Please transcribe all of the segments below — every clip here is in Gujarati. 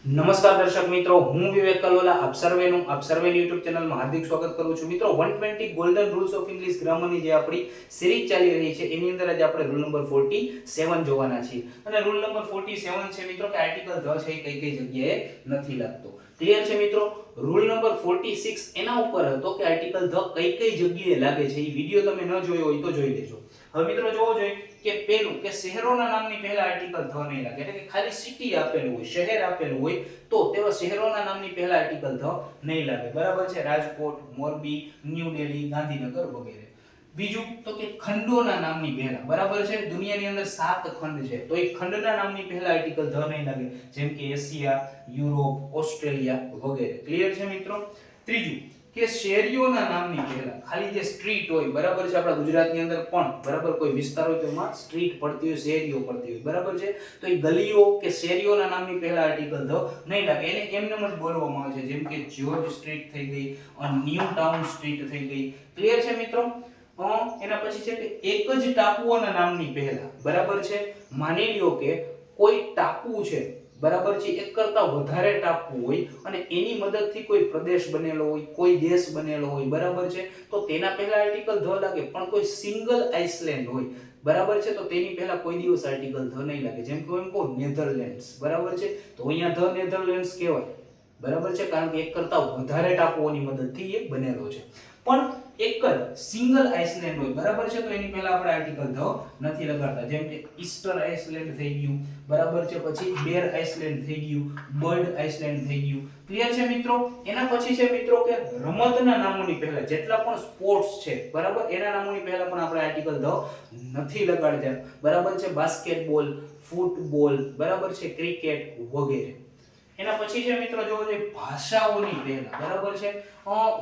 નમસ્કાર દર્શક મિત્રો, હું વિવેક કલોલા આપ સર્વેનું YouTube ચેનલમાં હાર્દિક સ્વાગત કરું છું. મિત્રો 120 ગોલ્ડન રૂલ્સ ઓફ ઇંગ્લિશ ગ્રામરની જે આપણી સિરીઝ ચાલી રહી છે એની અંદર આજે આપણે રૂલ નંબર 47 જોવાના છીએ. અને રૂલ નંબર 47 છે મિત્રો કે આર્ટિકલ ધ છે કઈ કઈ જગ્યાએ નથી લાગતો. ક્લિયર છે મિત્રો? રૂલ નંબર 46 એના ઉપર હતો કે આર્ટિકલ ધ કઈ કઈ જગ્યાએ લાગે છે. એ વિડિયો તમે ન જોયો હોય તો જોઈ લેજો. હવે મિત્રો જોવો જોઈએ કે પેલું કે શહેરોના નામની પહેલા આર્ટિકલ ધ નહીં લાગે, એટલે કે ખાલી સિટી આપેલું હોય, શહેર આપેલું હોય તો તેવા શહેરોના નામની પહેલા આર્ટિકલ ધ નહીં લાગે. બરાબર છે? રાજકોટ, મોરબી, ન્યૂ દિલ્હી, ગાંધીનગર વગેરે. બીજું તો કે ખંડોના નામની પહેલા. બરાબર છે? દુનિયાની અંદર 7 ખંડ છે તો એ ખંડના નામની પહેલા આર્ટિકલ ધ નહીં લાગે, જેમ કે એશિયા, યુરોપ, ઓસ્ટ્રેલિયા વગેરે. ક્લિયર છે મિત્રો? ત્રીજું કે શેરીઓના નામની પહેલા ખાલી જે સ્ટ્રીટ હોય, બરાબર છે, આપણા ગુજરાતની અંદર પણ બરાબર કોઈ વિસ્તાર હોય તો એમાં સ્ટ્રીટ પડતી હોય, શેરીઓ પડતી હોય, બરાબર છે, તો એ ગલીઓ કે શેરીઓના નામની પહેલા આર્ટિકલ ધ નહીં લાગે. એને એમનેમ જ બોલવામાં આવે છે, જેમ કે જ્યોર્જ સ્ટ્રીટ થઈ ગઈ, ન્યૂ ટાઉન સ્ટ્રીટ થઈ ગઈ. ક્લિયર છે મિત્રો? એના પછી છે કે એક જ ટાપુઓના નામની પહેલા. બરાબર છે? માની લ્યો કે કોઈ ટાપુ છે, બરાબર છે, એક કરતા વધારે ટાપુ હોય અને એની મદદથી કોઈ પ્રદેશ બનેલો હોય, કોઈ દેશ બનેલો હોય, બરાબર છે, તો તેના પહેલા આર્ટિકલ ધ લાગે. પણ કોઈ સિંગલ આઇસલેન્ડ હોય, બરાબર છે, તો તેની પહેલા કોઈ દિવસ આર્ટિકલ ધ નહીં લાગે. જેમ કે એમ કહો નેધરલેન્ડ્સ, બરાબર છે, તો અહીંયા ધ નેધરલેન્ડ્સ કહેવાય. બરાબર છે? કારણ કે એક કરતા વધારે ટાપુઓની મદદથી એ બનેલો છે. પણ એક જ સિંગલ આઇસલેન્ડ હોય, બરાબર છે, તો એની પહેલા આપણે આર્ટિકલ ધ નથી લગાડતા. જેમ કે ઈસ્ટર આઇસલેન્ડ થઈ ગયું, બરાબર છે, પછી બેર આઇસલેન્ડ થઈ ગયું, બર્ડ આઇસલેન્ડ થઈ ગયું. ક્લિયર છે મિત્રો? એના પછી છે મિત્રો કે રમતના નામોની પહેલા જેટલા પણ સ્પોર્ટ્સ છે, બરાબર, એના નામોની પહેલા પણ આપણે આર્ટિકલ ધ નથી લગાડતા. બરાબર છે? બાસ્કેટબોલ, ફૂટબોલ, બરાબર છે, ક્રિકેટ વગેરે. એના પછી છે મિત્રો જોવો જોઈએ ભાષાઓની પહેલા. બરાબર છે?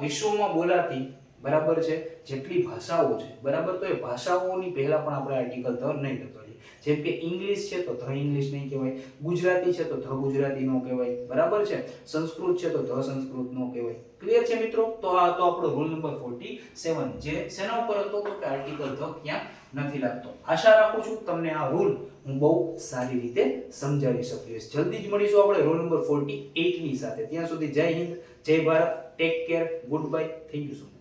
વિશ્વમાં બોલાતી, બરાબર છે, જેટલી ભાષાઓ છે, બરાબર, તો એ ભાષાઓની પહેલા પણ આપણે આર્ટિકલ ધ નહીં લગાડીએ. જેમ કે ઇંગ્લિશ છે તો ધ ઇંગ્લિશ નહીં કહેવાય, ગુજરાતી છે તો ધ ગુજરાતી ન કહેવાય, બરાબર છે, સંસ્કૃત છે તો ધ સંસ્કૃત ન કહેવાય. ક્લિયર છે મિત્રો? તો આ તો આપણો રૂલ નંબર 47 જે શેના ઉપર હતો તો કે આર્ટિકલ ધ ક્યાં નથી લાગતો. આશા રાખું છું તમને આ રૂલ હું બહુ સારી રીતે સમજાવી શકીશ. જલ્દી જ મળીશું આપણે રૂલ નંબર 48 ની સાથે. ત્યાં સુધી જય હિન્દ, જય Bharat, take care, good bye, thank you so much.